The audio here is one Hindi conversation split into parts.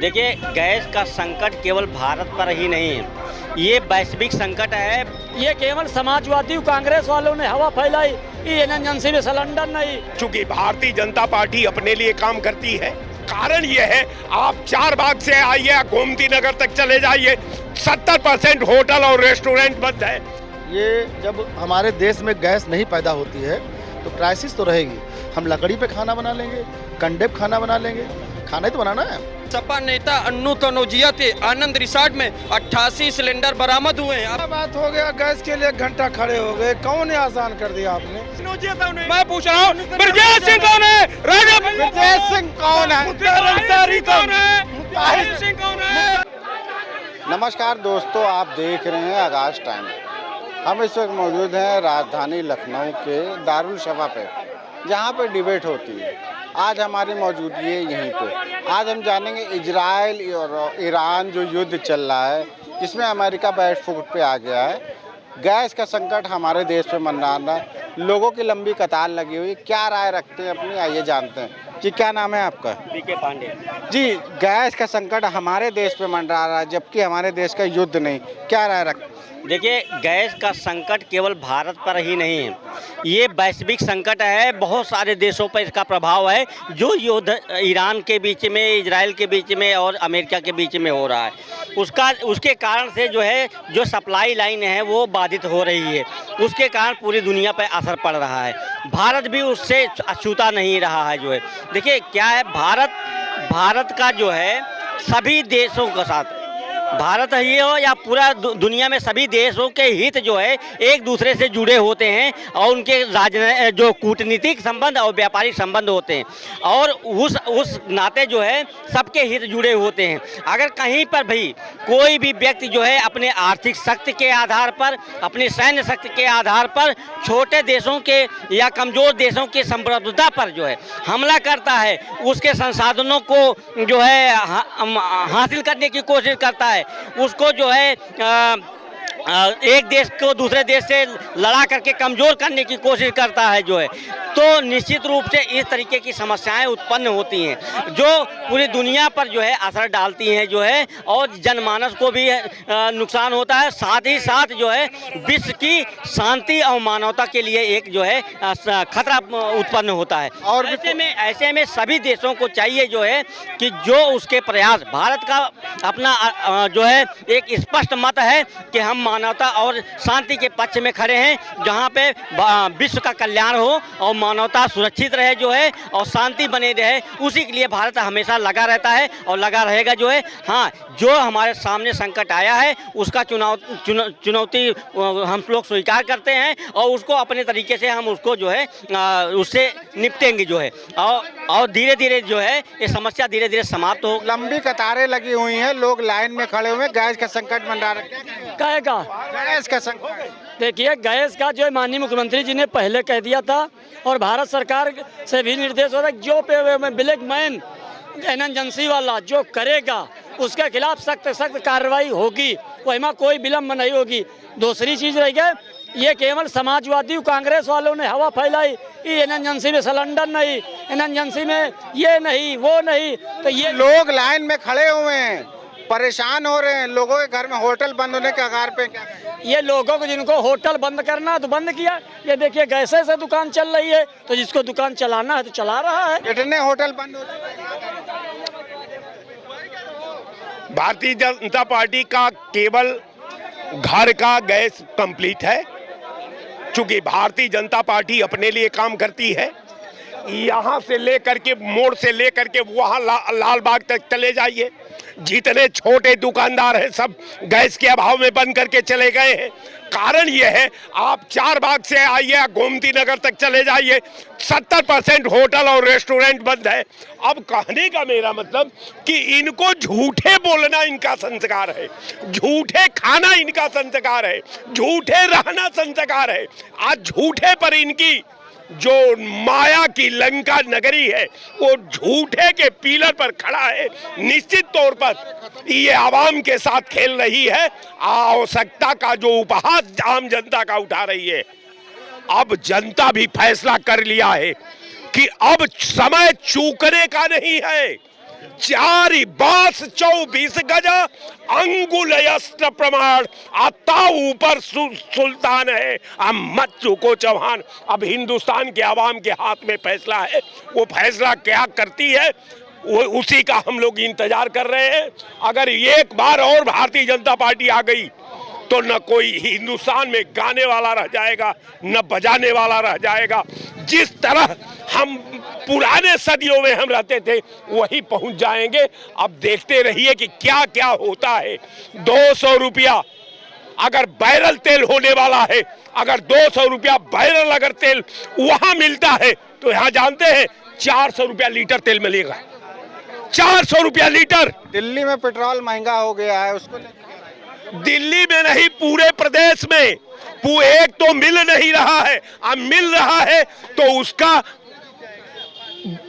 देखिए, गैस का संकट केवल भारत पर ही नहीं है, ये वैश्विक संकट है। ये केवल समाजवादी कांग्रेस वालों ने हवा फैलाई, ये एजेंसी में सिलेंडर नहीं। चूंकि भारतीय जनता पार्टी अपने लिए काम करती है, कारण ये है, आप चारबाग से आइए, गोमती नगर तक चले जाइए, 70% होटल और रेस्टोरेंट बंद है। ये जब हमारे देश में गैस नहीं पैदा होती है तो क्राइसिस तो रहेगी। हम लकड़ी पे खाना बना लेंगे, कंडे पे खाना बना लेंगे, खाना ही तो बनाना है। सपा नेता अन्नू तनोजिया के आनंद रिसॉर्ट में 88 सिलेंडर बरामद हुए हैं। बात हो गया, गैस के लिए 1 घंटा खड़े हो गए, कौन ने आसान कर दिया आपने? मैं पूछ रहा हूँ, ब्रजेश सिंह कौन है? ब्रजेश सिंह कौन है? कौन है? सिंह कौन है? नमस्कार दोस्तों, आप देख रहे हैं आगाज टाइम। हम इस वक्त मौजूद हैं राजधानी लखनऊ के दारुल शफा पे, जहाँ पे डिबेट होती है। आज हमारी मौजूदगी है यहीं पे। आज हम जानेंगे इजराइल और ईरान जो युद्ध चल रहा है, जिसमें अमेरिका बैक फुट पे आ गया है। गैस का संकट हमारे देश पे मंडरा रहा है, लोगों की लंबी कतार लगी हुई। क्या राय रखते हैं अपनी, आइए जानते हैं। जी, क्या नाम है आपका? बीके पांडे जी, गैस का संकट हमारे देश पे मंडरा रहा है, जबकि हमारे देश का युद्ध नहीं। क्या राय रखते हैं? देखिए, गैस का संकट केवल भारत पर ही नहीं है, ये वैश्विक संकट है। बहुत सारे देशों पर इसका प्रभाव है। जो युद्ध ईरान के बीच में, इजराइल के बीच में और अमेरिका के बीच में हो रहा है, उसके कारण से जो है, जो सप्लाई लाइन है वो बाधित हो रही है। उसके कारण पूरी दुनिया पर असर पड़ रहा है। भारत भी उससे अछूता नहीं रहा है। जो है, देखिए क्या है, भारत का जो है सभी देशों के साथ, भारत ही हो या पूरा दुनिया में सभी देशों के हित जो है एक दूसरे से जुड़े होते हैं, और उनके जो कूटनीतिक संबंध और व्यापारिक संबंध होते हैं, और उस नाते जो है सबके हित जुड़े होते हैं। अगर कहीं पर भी कोई भी व्यक्ति जो है अपने आर्थिक शक्ति के आधार पर, अपनी सैन्य शक्ति के आधार पर छोटे देशों के या कमज़ोर देशों की संप्रभुता पर जो है हमला करता है, उसके संसाधनों को जो है हासिल करने की कोशिश करता है, उसको जो है एक देश को दूसरे देश से लड़ा करके कमज़ोर करने की कोशिश करता है जो है, तो निश्चित रूप से इस तरीके की समस्याएं उत्पन्न होती हैं, जो पूरी दुनिया पर जो है असर डालती हैं जो है, और जनमानस को भी नुकसान होता है। साथ ही साथ जो है विश्व की शांति और मानवता के लिए एक जो है खतरा उत्पन्न होता है। और ऐसे में सभी देशों को चाहिए जो है कि जो उसके प्रयास, भारत का अपना जो है एक स्पष्ट मत है कि हम मानवता और शांति के पक्ष में खड़े हैं, जहां पे विश्व का कल्याण हो और मानवता सुरक्षित रहे जो है, और शांति बने रहे, उसी के लिए भारत हमेशा लगा रहता है और लगा रहेगा जो है। हाँ, जो हमारे सामने संकट आया है उसका चुनौती हम लोग स्वीकार करते हैं, और उसको अपने तरीके से हम उसको जो है उससे निपटेंगे जो है, और धीरे धीरे जो है ये समस्या धीरे धीरे समाप्त हो। लंबी कतारें लगी हुई हैं, लोग लाइन में खड़े हुए हैं, गैस का संकट मंडरा रहा है। गैस का संकट, देखिए, गैस का जो माननीय मुख्यमंत्री जी ने पहले कह दिया था, और भारत सरकार से भी निर्देश हो रहा है, जो पे ब्लैक मैन एजेंसी वाला जो करेगा उसके खिलाफ सख्त कार्रवाई होगी, वहाँ कोई विलम्ब नहीं होगी। दूसरी चीज़ रह गई, ये केवल समाजवादी कांग्रेस वालों ने हवा फैलाई, ये एजेंसी में सिलेंडर नहीं, एजेंसी में ये नहीं वो नहीं, तो ये लोग लाइन में खड़े हुए हैं, परेशान हो रहे हैं। लोगों के घर में होटल बंद होने के आगार पे। ये लोगों को जिनको होटल बंद करना है तो बंद किया। ये देखिए, गैसे से दुकान चल रही है, तो जिसको दुकान चलाना है तो चला रहा है। इतने होटल बंद हो। भारतीय जनता पार्टी का केवल घर का गैस कंप्लीट है। चूंकि भारतीय जनता पार्टी अपने लिए काम करती है, यहाँ से लेकर के, मोड़ से लेकर के वहाँ लाल बाग तक चले जाइए, जितने छोटे दुकानदार हैं सब गैस के अभाव में बंद करके चले गए हैं। कारण ये है, आप चारबाग से आइए, गोमती नगर तक चले जाइए, 70% होटल और रेस्टोरेंट बंद है। अब कहने का मेरा मतलब कि इनको झूठे बोलना इनका संस्कार है, झूठे खाना इनका संस्कार है, झूठे रहना संस्कार है। आज झूठे पर इनकी जो माया की लंका नगरी है वो झूठे के पीलर पर खड़ा है। निश्चित तौर पर ये आवाम के साथ खेल रही है, आवश्यकता का जो उपहास आम जनता का उठा रही है। अब जनता भी फैसला कर लिया है कि अब समय चूकने का नहीं है। चार बास 24 गज अंगुल यस्त्र प्रमाण आता ऊपर सुल्तान है, अब मत चूको चौहान। अब हिंदुस्तान के आवाम के हाथ में फैसला है, वो फैसला क्या करती है वो उसी का हम लोग इंतजार कर रहे हैं। अगर एक बार और भारतीय जनता पार्टी आ गई तो न कोई हिंदुस्तान में गाने वाला रह जाएगा, न बजाने वाला रह जाएगा। जिस तरह हम पुराने सदियों में हम रहते थे वही पहुंच जाएंगे। अब देखते रहिए कि क्या क्या होता है। 200 रुपया अगर बैरल तेल होने वाला है, अगर 200 रुपया बैरल अगर तेल वहां मिलता है तो यहाँ जानते हैं 400 रुपया लीटर तेल मिलेगा। 400 रुपया लीटर। दिल्ली में पेट्रोल महंगा हो गया है, उसको दिल्ली में नहीं पूरे प्रदेश में एक तो मिल नहीं रहा है, अब मिल रहा है तो उसका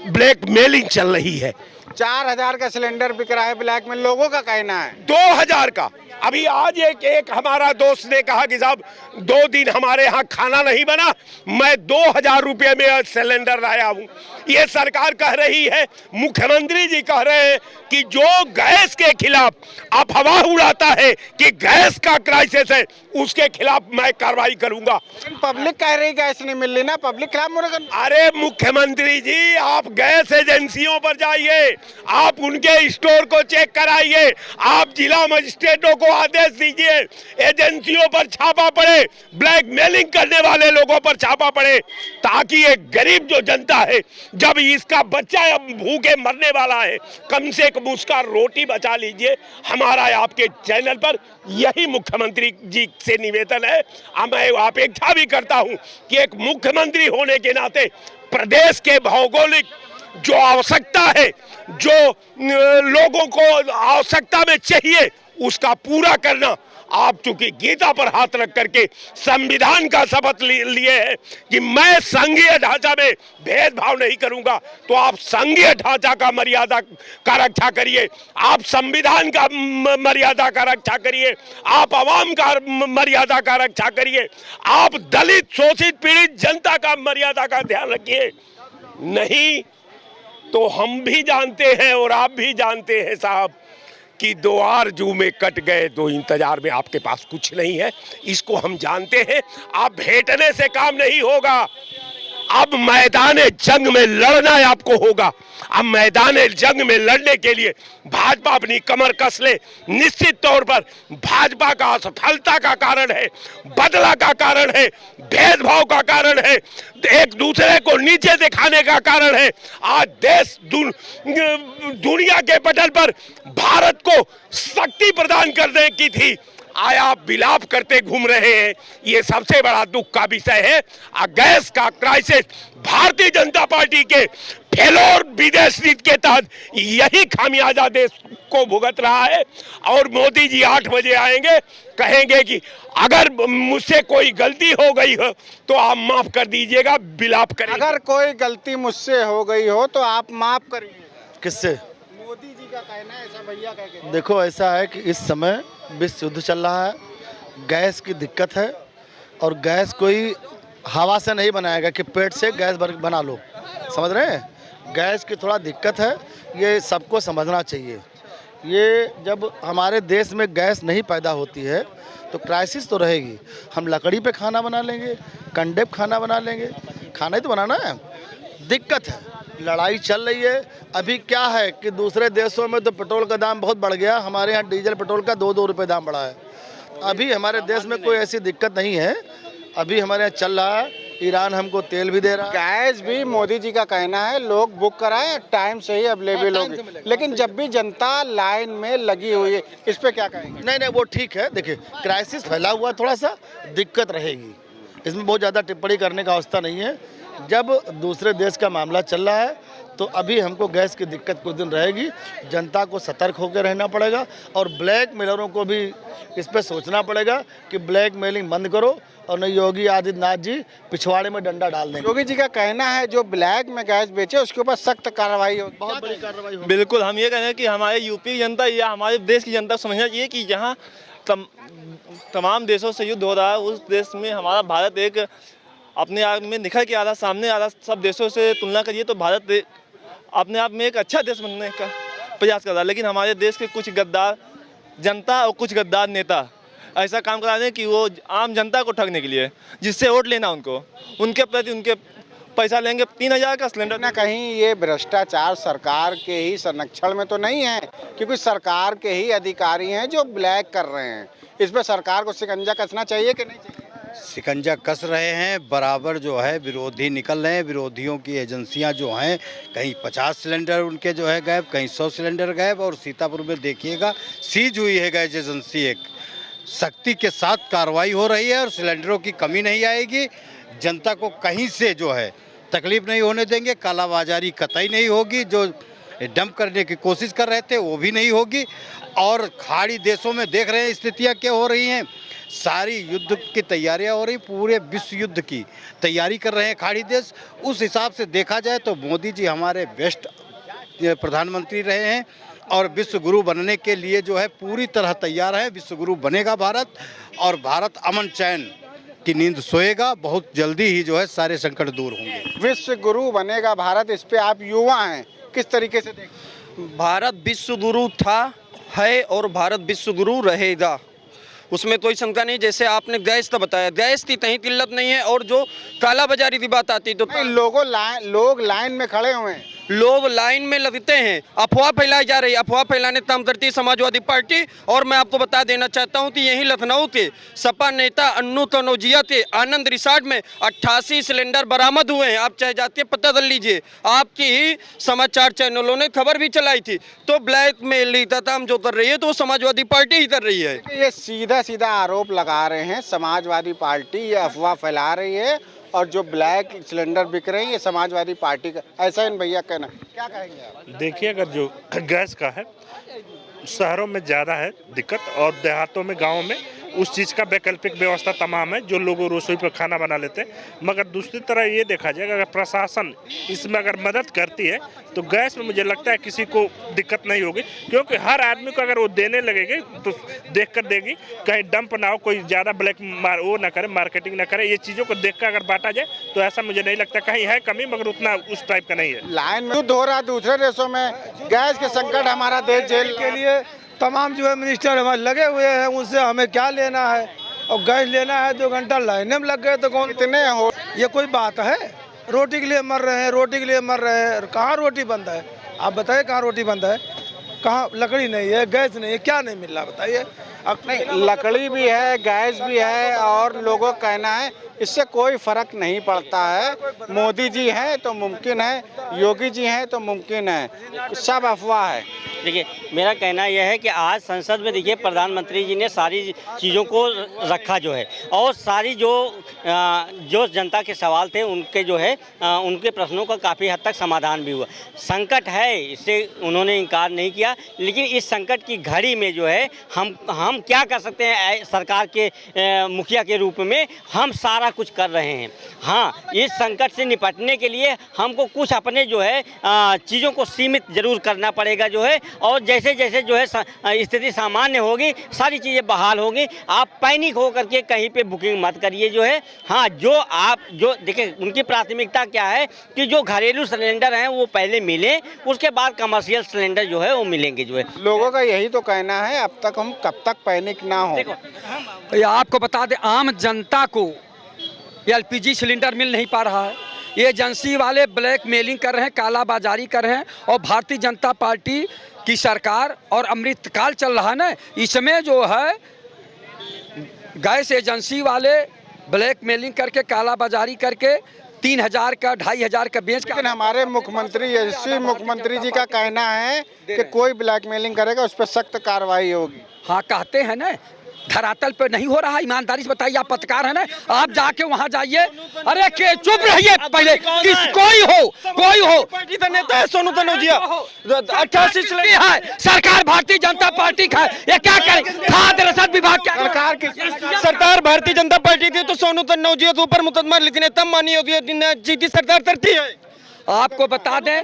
ब्लैकमेलिंग चल रही है। 4000 का सिलेंडर बिक रहा है ब्लैक में, लोगों का कहना है 2000 का। अभी आज एक हमारा दोस्त ने कहा कि साहब 2 दिन हमारे यहाँ खाना नहीं बना, मैं 2000 रुपये में सिलेंडर लाया हूँ। ये सरकार कह रही है, मुख्यमंत्री जी कह रहे हैं कि जो गैस के खिलाफ अफवाह उड़ाता है कि गैस का क्राइसिस है उसके खिलाफ मैं कार्रवाई करूंगा। पब्लिक कह रही गैस नहीं मिल रही ना, पब्लिक खिलाफ। अरे मुख्यमंत्री जी, आप गैस एजेंसियों पर जाइए, आप उनके स्टोर को चेक कराइए, आप जिला मजिस्ट्रेटों को आदेश दीजिए, एजेंसियों पर छापा पड़े, ब्लैकमेलिंग करने वाले लोगों पर छापा पड़े, ताकि एक गरीब जो जनता है, जब इसका बच्चा अब भूखे मरने वाला है, कम से कम उसका रोटी बचा लीजिए। हमारा आपके चैनल पर यही मुख्यमंत्री जी से निवेदन है। मैं अपेक्षा भी करता हूं कि एक मुख्यमंत्री होने के नाते प्रदेश के भौगोलिक जो आवश्यकता है, जो लोगों को आवश्यकता में चाहिए, उसका पूरा करना। आप चूंकि गीता पर हाथ रख करके संविधान का शपथ लिए हैं कि मैं संघीय ढांचा में भेदभाव नहीं करूंगा, तो आप संघीय ढांचा का मर्यादा का रक्षा करिए, आप संविधान का मर्यादा का रक्षा करिए, आप आवाम का मर्यादा का रक्षा करिए, आप दलित शोषित पीड़ित जनता का मर्यादा का ध्यान रखिए। नहीं तो हम भी जानते हैं और आप भी जानते हैं साहब कि 2 आरजू में कट गए, 2 इंतजार में आपके पास कुछ नहीं है। इसको हम जानते हैं। आप भेंटने से काम नहीं होगा, अब मैदान जंग में लड़ना आपको होगा। अब मैदान जंग में लड़ने के लिए भाजपा अपनी कमर कस ले। निश्चित तौर पर भाजपा का असफलता का कारण है, बदला का कारण है, भेदभाव का कारण है, एक दूसरे को नीचे दिखाने का कारण है। आज देश दुनिया के पटल पर भारत को शक्ति प्रदान करने की थी, आया विलाप करते घूम रहे हैं। ये सबसे बड़ा दुख का विषय है। गैस का क्राइसिस भारतीय जनता पार्टी के फेलोर विदेश नीति के तहत यही खामियाजा देश को भुगत रहा है। और मोदी जी 8 बजे आएंगे, कहेंगे कि अगर मुझसे कोई गलती हो गई हो तो आप माफ कर दीजिएगा, विलाप करें। अगर कोई गलती मुझसे हो गई हो तो आप माफ करिए। किससे? मोदी जी का कहना है, ऐसा भैया कह के। देखो, ऐसा है कि इस समय विश्व युद्ध चल रहा है, गैस की दिक्कत है, और गैस कोई हवा से नहीं बनाएगा कि पेट से गैस बना लो, समझ रहे हैं? गैस की थोड़ा दिक्कत है, ये सबको समझना चाहिए। ये जब हमारे देश में गैस नहीं पैदा होती है तो क्राइसिस तो रहेगी। हम लकड़ी पे खाना बना लेंगे, कंडे पे खाना बना लेंगे, खाना ही तो बनाना है। दिक्कत है, लड़ाई चल रही है। अभी क्या है कि दूसरे देशों में तो पेट्रोल का दाम बहुत बढ़ गया, हमारे यहाँ डीजल पेट्रोल का 2-2 रुपये दाम बढ़ा है। अभी हमारे देश में कोई ऐसी दिक्कत नहीं है, अभी हमारे यहाँ चल रहा है। ईरान हमको तेल भी दे रहा है। गैस भी मोदी जी का कहना है लोग बुक कराएं, टाइम से ही अवेलेबल होगी, लेकिन जब भी जनता लाइन में लगी हुई है, इस पे क्या कहेंगे? नहीं, वो ठीक है। देखिए, क्राइसिस फैला हुआ, थोड़ा सा दिक्कत रहेगी, इसमें बहुत ज़्यादा टिप्पणी करने का अवस्था नहीं है। जब दूसरे देश का मामला चल रहा है तो अभी हमको गैस की दिक्कत कुछ दिन रहेगी। जनता को सतर्क होकर रहना पड़ेगा और ब्लैक मेलरों को भी इस पर सोचना पड़ेगा कि ब्लैक मेलिंग बंद करो, और नहीं योगी आदित्यनाथ जी पिछवाड़े में डंडा डाल देंगे। योगी जी का कहना है जो ब्लैक में गैस बेचे उसके ऊपर सख्त कार्रवाई होगी, बहुत बड़ी कार्रवाई होगी। बिल्कुल, हम ये कह रहे हैं कि हमारे यूपी की जनता या हमारे देश की जनता समझना चाहिए कि जहाँ तमाम देशों से युद्ध हो रहा है, उस देश में हमारा भारत एक अपने आप में निखर के आ रहा, सामने आ रहा। सब देशों से तुलना करिए तो भारत अपने आप में एक अच्छा देश बनने का प्रयास कर रहा है, लेकिन हमारे देश के कुछ गद्दार जनता और कुछ गद्दार नेता ऐसा काम करा रहे हैं कि वो आम जनता को ठगने के लिए, जिससे वोट लेना उनके प्रति उनके पैसा लेंगे। 3000 का सिलेंडर। ना कहीं ये भ्रष्टाचार सरकार के ही संरक्षण में तो नहीं है, क्योंकि सरकार के ही अधिकारी हैं जो ब्लैक कर रहे हैं। इसमें सरकार को शिकंजा कसना चाहिए कि नहीं चाहिए? शिकंजा कस रहे हैं, बराबर जो है विरोधी निकल रहे हैं। विरोधियों की एजेंसियां जो हैं, कहीं 50 सिलेंडर उनके जो है गायब, कहीं 100 सिलेंडर गायब। और सीतापुर में देखिएगा सीज हुई है गैस एजेंसी, एक सख्ती के साथ कार्रवाई हो रही है और सिलेंडरों की कमी नहीं आएगी। जनता को कहीं से जो है तकलीफ नहीं होने देंगे, कालाबाजारी कतई नहीं होगी, जो डंप करने की कोशिश कर रहे थे वो भी नहीं होगी। और खाड़ी देशों में देख रहे हैं स्थितियां क्या हो रही हैं, सारी युद्ध की तैयारियां हो रही, पूरे विश्व युद्ध की तैयारी कर रहे हैं खाड़ी देश। उस हिसाब से देखा जाए तो मोदी जी हमारे बेस्ट प्रधानमंत्री रहे हैं और विश्व गुरु बनने के लिए जो है पूरी तरह तैयार है। विश्व गुरु बनेगा भारत, और भारत अमन चैन की नींद सोएगा। बहुत जल्दी ही जो है सारे संकट दूर होंगे। विश्व गुरु बनेगा भारत, इस पे आप युवा हैं, किस तरीके से देखते हैं? भारत विश्व गुरु था, है और भारत विश्व गुरु रहेगा, उसमें कोई शंका नहीं। जैसे आपने गैस तो बताया, गैस की कहीं किल्लत नहीं है। और जो काला बाजारी की बात आती तो लोग लाइन में खड़े हुए हैं, लोग लाइन में लगते हैं, अफवाह फैलाई जा रही है। अफवाह फैलाने का काम करती है समाजवादी पार्टी। और मैं आपको बता देना चाहता हूं कि यहीं लखनऊ के सपा नेता अन्नू तनोजिया के आनंद रिसॉर्ट में 88 सिलेंडर बरामद हुए हैं। आप चाहे जाते पता कर लीजिए, आपकी ही समाचार चैनलों ने खबर भी चलाई थी। तो ब्लैक मेल काम जो कर रही है तो वो समाजवादी पार्टी ही कर रही है। ये सीधा सीधा आरोप लगा रहे हैं समाजवादी पार्टी, ये अफवाह फैला रही है और जो ब्लैक सिलेंडर बिक रहे हैं ये समाजवादी पार्टी का, ऐसा इन भैया कहना। क्या कहेंगे आप? देखिए, अगर जो गैस का है शहरों में ज़्यादा है दिक्कत, और देहातों में गाँव में उस चीज़ का वैकल्पिक व्यवस्था तमाम है, जो लोग रसोई पर खाना बना लेते हैं। मगर दूसरी तरह ये देखा जाए अगर प्रशासन इसमें अगर मदद करती है तो गैस में मुझे लगता है किसी को दिक्कत नहीं होगी, क्योंकि हर आदमी को अगर वो देने लगेगी तो देख कर देगी, कहीं डंप ना हो, कोई ज़्यादा ब्लैक वो ना करे, मार्केटिंग ना करे। ये चीज़ों को देख कर अगर बांटा जाए तो ऐसा मुझे नहीं लगता, कहीं है कमी मगर उतना उस टाइप का नहीं है। लाइन में युद्ध हो रहा है दूसरे देशों में, गैस के संकट हमारा देश झेल के लिए तमाम जो है मिनिस्टर हमारे लगे हुए हैं, उनसे हमें क्या लेना है। और गैस लेना है 2 घंटा लाइन में लग गए तो कौन इतने हो। ये कोई बात है? रोटी के लिए मर रहे हैं, रोटी के लिए मर रहे हैं। कहाँ रोटी बंद है? आप बताइए, कहाँ रोटी बंद है? कहाँ लकड़ी नहीं है, गैस नहीं है, क्या नहीं मिल रहा बताइए? नहीं, लकड़ी भी है, गैस भी है, और लोगों का कहना है इससे कोई फर्क नहीं पड़ता है। मोदी जी हैं तो मुमकिन है, योगी जी हैं तो मुमकिन है, सब अफवाह है। देखिए, मेरा कहना यह है कि आज संसद में देखिए प्रधानमंत्री जी ने सारी चीज़ों को रखा जो है, और सारी जो जनता के सवाल थे उनके जो है उनके प्रश्नों का काफ़ी हद तक समाधान भी हुआ। संकट है, इससे उन्होंने इनकार नहीं किया, लेकिन इस संकट की घड़ी में जो है हम क्या कर सकते हैं सरकार के मुखिया के रूप में, हम सारा कुछ कर रहे हैं। हाँ, इस संकट से निपटने के लिए हमको कुछ अपने जो है चीज़ों को सीमित जरूर करना पड़ेगा जो है, और जैसे जैसे जो है स्थिति सामान्य होगी सारी चीज़ें बहाल होगी। आप पैनिक हो करके कहीं पे बुकिंग मत करिए जो है। हाँ, जो देखिए उनकी प्राथमिकता क्या है कि जो घरेलू सिलेंडर हैं वो पहले मिले, उसके बाद कमर्शियल सिलेंडर जो है वो मिलेंगे जो है। लोगों का यही तो कहना है, अब तक हम कब तक पैनिक ना हो। देखो, आपको बता दें, आम जनता को LPG सिलेंडर मिल नहीं पा रहा है। ये एजेंसी वाले ब्लैक मेलिंग कर रहे हैं, काला बाजारी कर रहे हैं, और भारतीय जनता पार्टी की सरकार और अमृतकाल चल रहा है ना, इसमें जो है गैस एजेंसी वाले ब्लैक मेलिंग करके, काला बाजारी करके 3000 का 2500 का बेच का। लेकिन हमारे मुख्यमंत्री, यशस्वी मुख्यमंत्री जी का कहना है कि कोई ब्लैकमेलिंग करेगा उस पर सख्त कार्रवाई होगी। हाँ, कहते हैं ना, धरातल पे नहीं हो रहा। ईमानदारी से बताइए, आप पत्रकार है ना, आप जाके वहाँ जाइए। अरे के चुप रहिए पहले, कोई हो नेता है सोनू तनोजिया, 88 है, सरकार भारतीय जनता पार्टी का है, ये क्या करे? खाद्य रसद विभाग क्या सरकार भारतीय जनता पार्टी थी तो सोनू तनोजिया के ऊपर मुकदमा लिखने तब मानी होती है जीती सरकार करती है। आपको बता दें,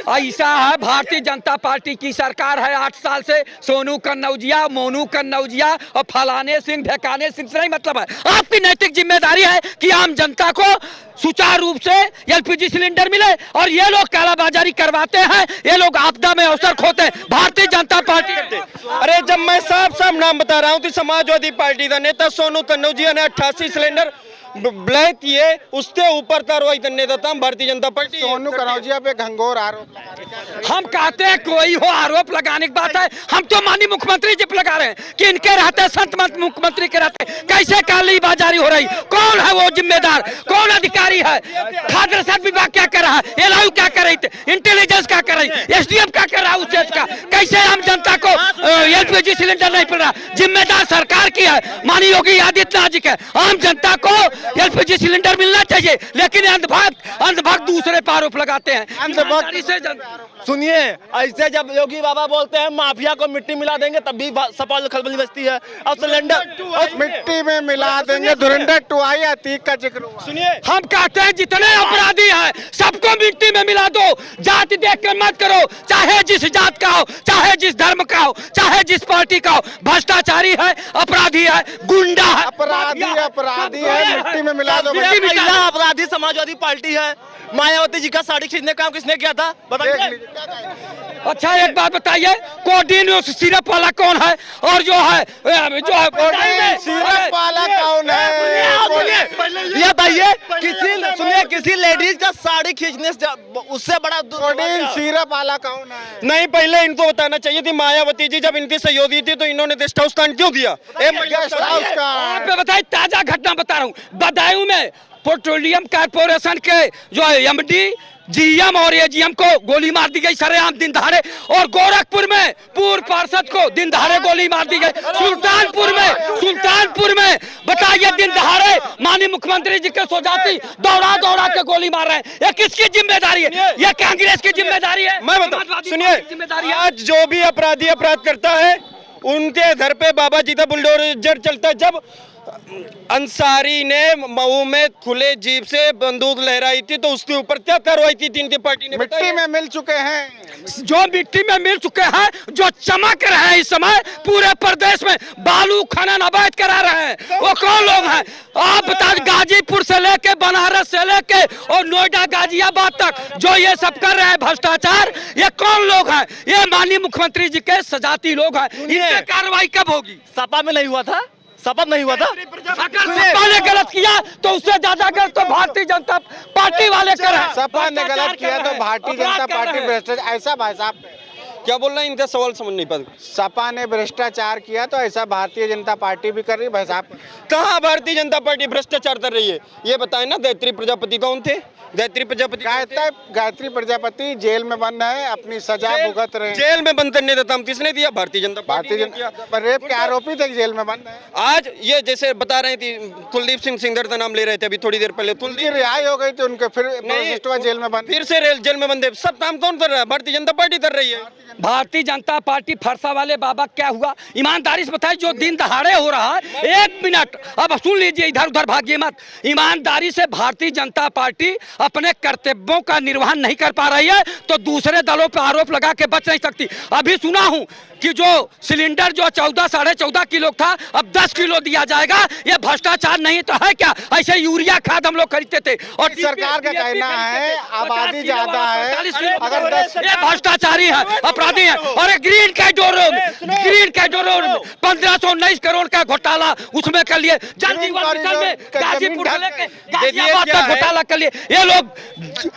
ऐसा है भारतीय जनता पार्टी की सरकार है 8 साल से। सोनू कन्नौजिया, मोनू कन्नौजिया और फलाने सिंह ढेकाने सिंह से नहीं मतलब है। आपकी नैतिक जिम्मेदारी है कि आम जनता को सुचारू रूप से एलपीजी सिलेंडर मिले, और ये लोग कालाबाजारी करवाते हैं, ये लोग आपदा में अवसर खोते हैं। भारतीय जनता पार्टी अरे जब मैं साफ साफ नाम बता रहा हूँ कि समाजवादी पार्टी का नेता सोनू कन्नौजिया ने 88 सिलेंडर ब्लैक किए, उसके ऊपर कार्रवाई करने देता हम भारतीय जनता पार्टी। सोनू कन्नौजिया पे घंघोर आरोप हम कहते हैं कोई हो आरोप लगाने की बात है, हम तो माननीय मुख्यमंत्री जी पे लगा रहे हैं कि इनके रहते संत मुख्यमंत्री के रहते कैसे काली बाजारी हो रही। कौन है वो जिम्मेदार, कौन अधिकारी है? खाद्य रसायन विभाग क्या कर रहा है, एलआईयू क्या कर रही थी, इंटेलिजेंस क्या कर रही, एसडीएम क्या कर रहा है उस चीज का? कैसे आम जनता को एलपीजी सिलेंडर नहीं मिल रहा? जिम्मेदार सरकार की है, माननीय योगी आदित्यनाथ जी के। आम जनता को एलपीजी सिलेंडर मिलना चाहिए, लेकिन अंधभक्त दूसरे पर आरोप लगाते हैं। सुनिए, ऐसे जब योगी बाबा बोलते हैं माफिया को मिट्टी मिला देंगे तब भी सपा खलबली बचती है। अब सिलेंडर मिट्टी में मिला देंगे, धुरंधर 2 आई अतीक का जिक्र हुआ। सुनिए, हम कहते हैं जितने अपराधी हैं सबको मिट्टी में मिला दो, जाति देख कर मत करो, चाहे जिस जात का हो, चाहे जिस धर्म का हो, चाहे जिस पार्टी का हो। भ्रष्टाचारी है, अपराधी है, गुंडा है, अपराधी है, मिट्टी में मिला दो। महिला अपराधी समाजवादी पार्टी है। मायावती जी का साड़ी खरीदने का काम किसने किया था बताइए? अच्छा एक बात बताइए, कोडीन सिरप वाला कौन है? और जो है सिरप वाला कौन है? ये बताइए, किसी लेडीज का साड़ी खींचने से उससे बड़ा सिरप वाला कौन है? नहीं, पहले इनको बताना चाहिए थी मायावती जी जब इनकी सहयोगी थी तो इन्होंने गेस्ट हाउस कांड क्यों दिया? आप बताइए, ताजा घटना बता रहा हूँ। बदायूं में पेट्रोलियम कॉर्पोरेशन के जो एमडी, जीएम और एजीएम को गोली मार दी गई सरेआम दिन दहाड़े, और गोरखपुर में पूर्व पार्षद को दिन दहाड़े गोली मार दी गई। सुल्तानपुर में बताइए दिन दहाड़े माननीय मुख्यमंत्री जी के सोजाती दौड़ा के गोली मार रहे हैं। ये किसकी जिम्मेदारी है? ये कांग्रेस की जिम्मेदारी है? मैं बता, सुनिए, आज जो भी अपराधी अपराध करता है उनके घर पे बाबा जी का बुलडोजर चलता है। जब अंसारी ने मऊ में खुले जीप से बंदूक लहराई थी तो उसके ऊपर क्या कार्रवाई की थी इनकी पार्टी ने? मिट्टी में मिल चुके हैं, जो मिट्टी में मिल चुके हैं, जो चमक रहे हैं इस समय पूरे प्रदेश में, बालू खनन अवैध करा रहे हैं, वो कौन लोग हैं? आप बता, गाजीपुर से लेके बनारस से लेके और नोएडा गाजियाबाद तक जो ये सब कर रहे हैं भ्रष्टाचार, ये कौन लोग हैं? ये माननीय मुख्यमंत्री जी के सजाती लोग हैं। इनकी कार्रवाई कब होगी? सपा में नहीं हुआ था, शपथ नहीं हुआ था। अगर सपा ने गलत किया तो उससे ज्यादा गलत तो भारतीय जनता पार्टी वाले कर रहे हैं। सपा ने गलत किया तो भारतीय जनता पार्टी भ्रष्टाचार, ऐसा भाई साहब क्या बोल रहे हैं? इनका सवाल समझ नहीं पाते। सपा ने भ्रष्टाचार किया तो ऐसा भारतीय जनता पार्टी भी कर रही है भाई साहब। कहाँ भारतीय जनता पार्टी भ्रष्टाचार कर रही है? ये बताएं ना, गायत्री प्रजापति कौन थे? गायत्री प्रजापति जेल में बंद है, अपनी सजा भुगत रहे हैं। जेल में बंद करने देता हम किसने दिया? भारतीय जनता पार्टी ने किया। रेप के आरोपी थे, जेल में बंद है। आज ये जैसे बता रहे थे, कुलदीप सिंह सिंगर का नाम ले रहे थे अभी थोड़ी देर पहले। कुलदीप रिहाई हो गई थी उनके, फिर जेल में बंद, फिर से जेल में बंद है। सब काम कौन कर रहा है? भारतीय जनता पार्टी कर रही है। भारतीय जनता पार्टी फरसा वाले बाबा क्या हुआ? ईमानदारी से बताइए, जो दिन दहाड़े हो रहा है, 1 मिनट अब सुन लीजिए, इधर उधर भागिए मत। ईमानदारी से भारतीय जनता पार्टी अपने कर्तव्यों का निर्वहन नहीं कर पा रही है तो दूसरे दलों पर आरोप लगा के बच नहीं सकती। अभी सुना हूं कि जो सिलेंडर जो 14 साढ़े 14 किलो था अब 10 किलो दिया जाएगा। ये भ्रष्टाचार नहीं तो है क्या? ऐसे यूरिया खाद हम लोग खरीदते थे और सरकार का कहना है आबादी ज्यादा है, अगर ये भ्रष्टाचारी है, अपराधी है। और ग्रीन कॉरिडोर में 1519 करोड़ का घोटाला उसमें कर लिए, जल जीवन मिशन में गाजीपुर गाजियाबाद का घोटाला कर लिए। ये लोग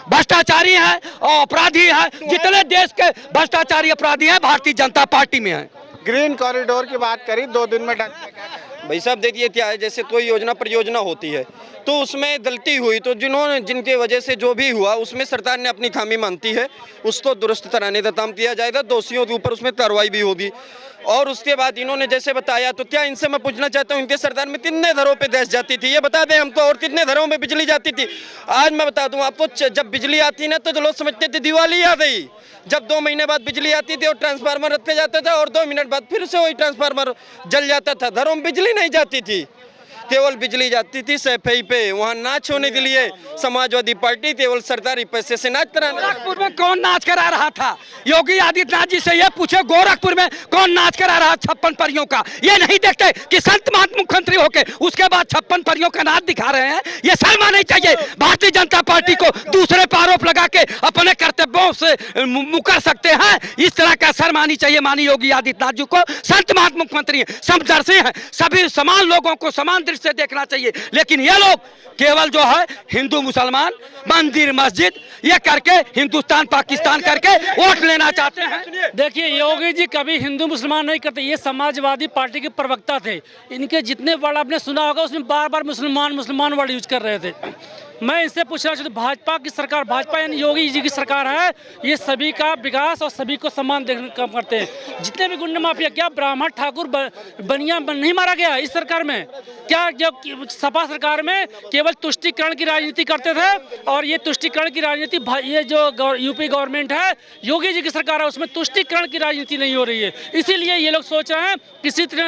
भ्रष्टाचारी हैं और अपराधी हैं। जितने देश के भ्रष्टाचारी अपराधी हैं भारतीय जनता पार्टी में है। ग्रीन कॉरिडोर की बात करी, 2 दिन में भाई साहब देखिए क्या है, जैसे कोई योजना परियोजना होती है तो उसमें गलती हुई तो जिनके वजह से जो भी हुआ उसमें सरकार ने अपनी खामी मानती है, उसको दुरुस्त कराने का काम किया जाएगा। दोषियों के ऊपर उसमें कार्रवाई भी होगी। और उसके बाद इन्होंने जैसे बताया, तो क्या इनसे मैं पूछना चाहता हूँ, इनके सरकार में कितने घरों पे गैस जाती थी ये बता दें हमको, और कितने घरों में बिजली जाती थी? आज मैं बता दूं आपको, जब बिजली आती ना तो लोग समझते थे दिवाली आ गई। जब 2 महीने बाद बिजली आती थी और ट्रांसफार्मर रखते जाते थे और 2 मिनट बाद फिर से वही ट्रांसफार्मर जल जाता था, घरों में बिजली नहीं जाती थी। केवल बिजली जाती थी सफाई पे, वहाँ नाच होने के लिए समाजवादी पार्टी केवल सरकारी पैसे से नाच कराना। गोरखपुर में कौन नाच करा रहा था? योगी आदित्यनाथ जी से ये पूछे गोरखपुर में कौन नाच करा रहा 56 परियों का? ये नहीं देखते कि संत महंत मुख्यमंत्री होके उसके बाद 56 परियों का नाच दिखा रहे हैं? ये शर्म आनी चाहिए भारतीय जनता पार्टी को। दूसरे पर आरोप लगा के अपने कर्तव्यों से मुकर सकते हैं, इस तरह का शर्म आनी चाहिए माननीय योगी आदित्यनाथ जी को। संत महंत मुख्यमंत्री हैं, समदर्शी हैं, सभी समान लोगों को समान दृष्टि से देखना चाहिए। लेकिन ये लोग केवल जो है हिंदू मुसलमान मंदिर मस्जिद ये करके हिंदुस्तान पाकिस्तान करके वोट लेना चाहते हैं। देखिए योगी जी कभी हिंदू मुसलमान नहीं करते, ये समाजवादी पार्टी के प्रवक्ता थे। इनके जितने वर्ड आपने सुना होगा उसमें बार बार मुसलमान मुसलमान वर्ड यूज कर रहे थे। मैं इससे पूछना चाहता हूँ, भाजपा की सरकार, भाजपा यानी योगी जी की सरकार है, ये सभी का विकास और सभी को सम्मान देने का काम करते हैं। जितने भी गुंडा माफिया, क्या ब्राह्मण ठाकुर बनिया नहीं मारा गया इस सरकार में? क्या जब सपा सरकार में केवल तुष्टिकरण की राजनीति करते थे, और ये तुष्टिकरण की राजनीति ये जो यूपी गवर्नमेंट है योगी जी की सरकार है उसमें तुष्टिकरण की राजनीति नहीं हो रही है। इसीलिए ये लोग सोच रहे हैं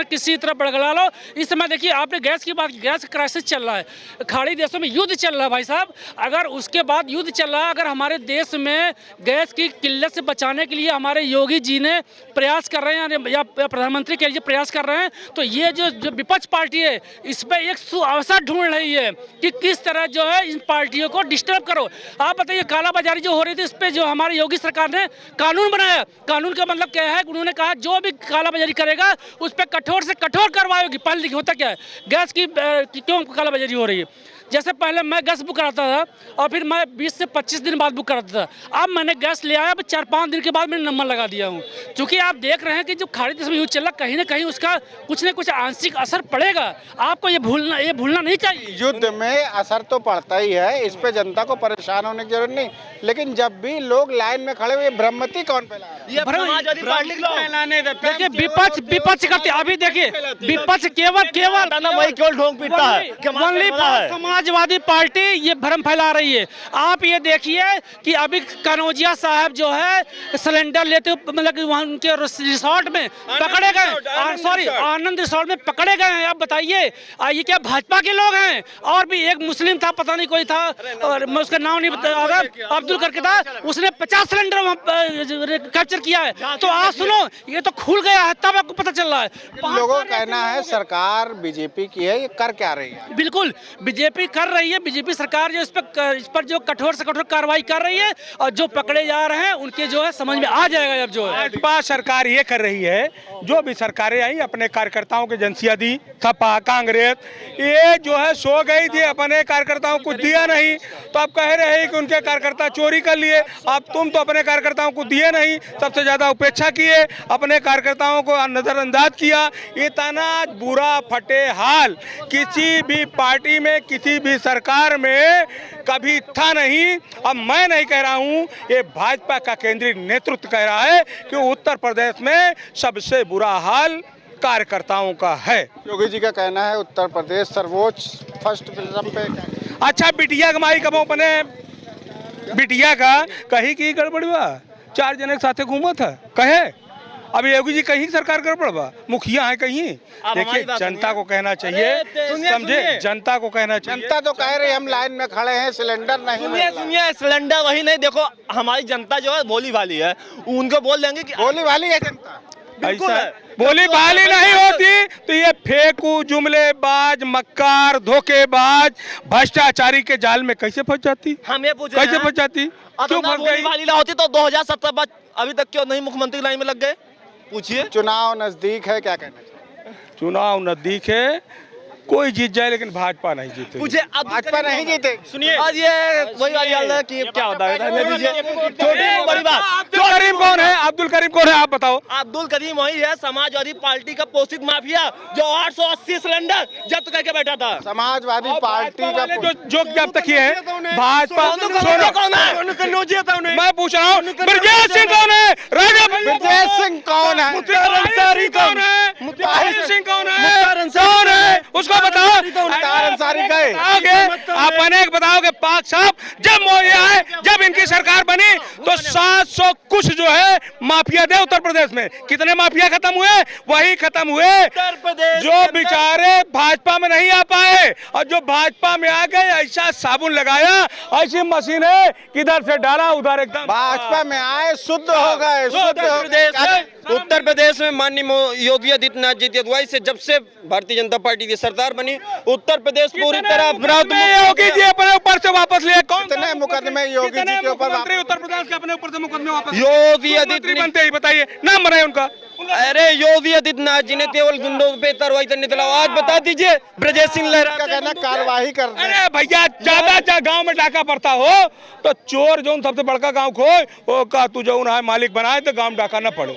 किसी तरह बड़गला लो। इस समय देखिए आपने गैस की बात, गैस क्राइसिस चल रहा है, खाड़ी देशों में युद्ध चल रहा है भाई साहब। अगर उसके बाद युद्ध चल रहा है, अगर हमारे देश में गैस की किल्लत से बचाने के लिए हमारे योगी जी ने प्रयास कर रहे हैं या प्रधानमंत्री के लिए प्रयास कर रहे हैं, तो ये जो विपक्ष पार्टी है इस पर एक अवसर ढूंढ रही है कि किस तरह जो है इन पार्टियों को डिस्टर्ब करो। आप बताइए कालाबाजारी जो हो रही थी इस पर जो हमारी योगी सरकार ने कानून बनाया, कानून का मतलब क्या है? उन्होंने कहा जो भी कालाबाजारी करेगा उस पर कठोर से कठोर कार्रवाई होगी। पहले देखिए होता क्या है, गैस की क्यों कालाबाजारी हो रही है? जैसे पहले मैं गैस बुक कराता था और फिर मैं 20 से 25 दिन बाद बुक कराता था, अब मैंने गैस ले आया, अब 4-5 दिन के बाद मैंने नंबर लगा दिया हूँ। क्योंकि आप देख रहे हैं कि जो खाड़ी देश में युद्ध चल रहा कहीं ना कहीं उसका कुछ न कुछ आंशिक असर पड़ेगा। आपको ये भूलना नहीं चाहिए। युद्ध में असर तो पड़ता ही है, इस पे जनता को परेशान होने की जरूरत नहीं, लेकिन जब भी लोग लाइन में खड़े हुए भ्रमति कौन फैला रहा है? देखिए विपक्ष करते, अभी देखिए विपक्ष केवल ढोंग पीटता है, समाजवादी पार्टी ये भ्रम फैला रही है। आप ये देखिए कि अभी कनौजिया साहब जो है सिलेंडर लेते हुए मतलब वहाँ उनके रिसोर्ट में पकड़े गए, सॉरी आनंद रिसोर्ट में पकड़े गए हैं। आप बताइए ये क्या भाजपा के लोग हैं? और भी एक मुस्लिम था, पता नहीं कोई था, और मैं उसका नाम नहीं बता, अब्दुल करके था, उसने 50 सिलेंडर कैप्चर किया है। तो आप सुनो, ये तो खुल गया है तब आपको पता चल रहा है। लोगों का कहना है सरकार बीजेपी की है, ये कर क्या रही है? बिल्कुल बीजेपी कर रही है, बीजेपी सरकार जो इस पर जो कठोर से कठोर कार्रवाई कर रही है, और जो पकड़े जा रहे हैं उनके जो है समझ में आ जाएगा। अब जो है भाजपा सरकार ये कर रही है, जो भी सरकारें आई अपने कार्यकर्ताओं की एजेंसियां दी, सपा कांग्रेस ये जो है सो गई थी, अपने कार्यकर्ताओं को दिया नहीं, तो अब कह रहे हैं कि उनके कार्यकर्ता चोरी कर लिए। अब तुम तो अपने कार्यकर्ताओं को दिए नहीं, सबसे ज्यादा उपेक्षा किए, अपने कार्यकर्ताओं को नजरअंदाज किया। इतना बुरा फटे हाल किसी भी पार्टी में किसी भी सरकार में कभी था नहीं। अब मैं नहीं कह रहा हूं, ये भाजपा का केंद्रीय नेतृत्व कह रहा है कि उत्तर प्रदेश में सबसे बुरा हाल कार्यकर्ताओं का है। योगी जी का कहना है उत्तर प्रदेश सर्वोच्च फर्स्ट पोजीशन पे। अच्छा बिटिया कमाई कब अपने बिटिया का कहीं की गड़बड़ी बा, 4 जने के साथे घूमा था कहे, अब योगी जी कहीं सरकार गड़बड़ बा, मुखिया है कहीं। देखिए जनता को कहना चाहिए, समझे, जनता को कहना चाहिए। जनता तो कह रही हम लाइन में खड़े हैं, सिलेंडर नहीं मिल रहा। सुनिए सिलेंडर वही नहीं, देखो हमारी जनता जो है भोली भाली है, उनको बोल देंगे कि भोली भाली है जनता। ऐसा बोली भाली नहीं होती तो ये फेंकू जुमलेबाज मक्कार धोखेबाज भ्रष्टाचारी के जाल में कैसे फंस जाती? हम ये पूछ रहे हैं कैसे फंस जाती? क्यों फंस गई? वाली ना होती तो 2017 बाद अभी तक क्यों नहीं मुख्यमंत्री लाइन में लग गए? पूछिए। चुनाव नजदीक है, क्या कहना चाहिए? चुनाव नजदीक है, कोई जीत जाए लेकिन भाजपा नहीं जीते। मुझे भाजपा नहीं जीते। सुनिए आज ये वही वाली हाल है कि क्या होता है, छोटी बड़ी बात। अब्दुल करीम कौन है? अब्दुल करीम कौन है आप बताओ? अब्दुल करीम वही है समाजवादी पार्टी का पोषित माफिया जो 880 सिलेंडर जब्त करके बैठा था। समाजवादी पार्टी का जो जब तक ये है भाजपा कौन है? मैं पूछ रहा हूँ ब्रजेश सिंह कौन है? राजा ब्रजेश सिंह कौन है? मुख्तार अंसारी कौन है? मुख्तार सिंह कौन है? उसको बताओ। तारीख गए। अपने बताओगे पाक साहब, जब मोदी आए, जब इनकी सरकार बनी तो 700 कुछ जो है माफिया थे उत्तर प्रदेश में। कितने माफिया खत्म हुए? वही खत्म हुए जो बेचारे भाजपा में नहीं आ पाए, और जो भाजपा में आ गए ऐसा साबुन लगाया, ऐसी मशीन है किधर से डाला उधर एकदम भाजपा में आए, शुद्ध हो गए, शुद्ध हो गए। उत्तर प्रदेश में माननीय योगी आदित्यनाथ जी की अगुवाई से जब से भारतीय जनता पार्टी की सरकार बनी, उत्तर प्रदेश पूरी तरह अपराध योगी जी अपने ऊपर से वापस लिए। कौन कितने मुकदमे योगी जी के ऊपर? उत्तर प्रदेश के अपने ऊपर से मुकदमे वापस? योगी आदित्यनाथ बनते ही बताइए, नाम बनाए उनका। अरे योगी आदित्यनाथ जी ने केवल गुंडों पे कार्रवाई करने दिला। आज बता दीजिए ब्रजेश सिंह लहरा का कहना कार्रवाई कर दे। अरे भैया, ज्यादा गांव में डाका पड़ता हो तो चोर जो सबसे बड़का गांव खोए वो का तू जो है मालिक बनाए तो गांव डाका न पड़ो।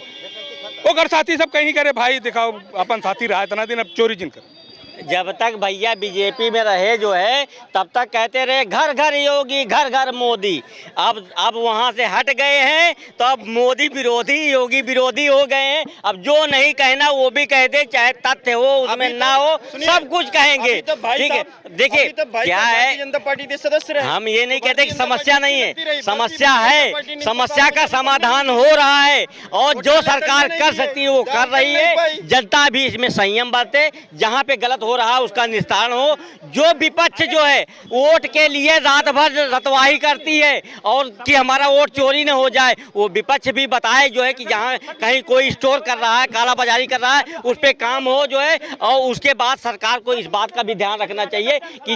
वो घर साथी सब कहीं करे भाई दिखाओ अपन साथी रहा इतना दिन, अब चोरी जिन कर। जब तक भैया बीजेपी में रहे जो है तब तक कहते रहे घर घर योगी, घर घर मोदी। अब वहाँ से हट गए हैं तो अब मोदी विरोधी, योगी विरोधी हो गए हैं। अब जो नहीं कहना वो भी कह दे, चाहे तथ्य हो उसमें ना हो, सब कुछ कहेंगे। ठीक है, देखिए क्या है, जनता पार्टी के सदस्य रहे। हम ये नहीं कहते कि समस्या नहीं है, समस्या है, समस्या का समाधान हो रहा है और जो सरकार कर सकती है वो कर रही है। जनता भी इसमें संयम बरते, जहाँ पे गलत हो रहा उसका निस्तारण हो। जो विपक्ष जो है वोट के लिए रात भर रतवाही करती है और कि हमारा वोट चोरी न हो जाए, वो विपक्ष भी बताए जो है कि जहाँ कहीं कोई स्टोर कर रहा है, काला बाजारी कर रहा है, उस पर काम हो जो है। और उसके बाद सरकार को इस बात का भी ध्यान रखना चाहिए कि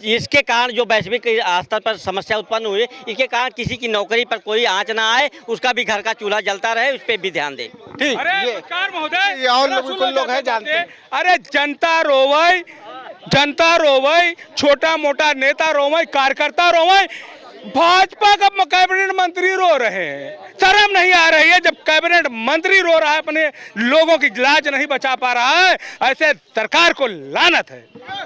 इसके कारण जो वैश्विक स्तर पर समस्या उत्पन्न हुई, इसके कारण किसी की नौकरी पर कोई आंच ना आए, उसका भी घर का चूल्हा जलता रहे, उस पर भी ध्यान दें। ठीक, ये और लोग हैं जानते हैं। अरे जनता रोवई, छोटा मोटा नेता रोवई, कार्यकर्ता रोवई, भाजपा का कैबिनेट मंत्री रो रहे हैं। शर्म नहीं आ रही है जब कैबिनेट मंत्री रो रहा है, अपने लोगों की लाज नहीं बचा पा रहा है, ऐसे सरकार को लानत है।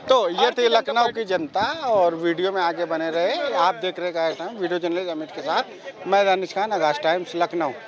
तो ये थी लखनऊ की जनता, और वीडियो में आगे बने रहे। आप देख रहे हैं वीडियो जर्नलिस्ट अमित के साथ, मैं दानिश खान, आगाज टाइम्स, लखनऊ।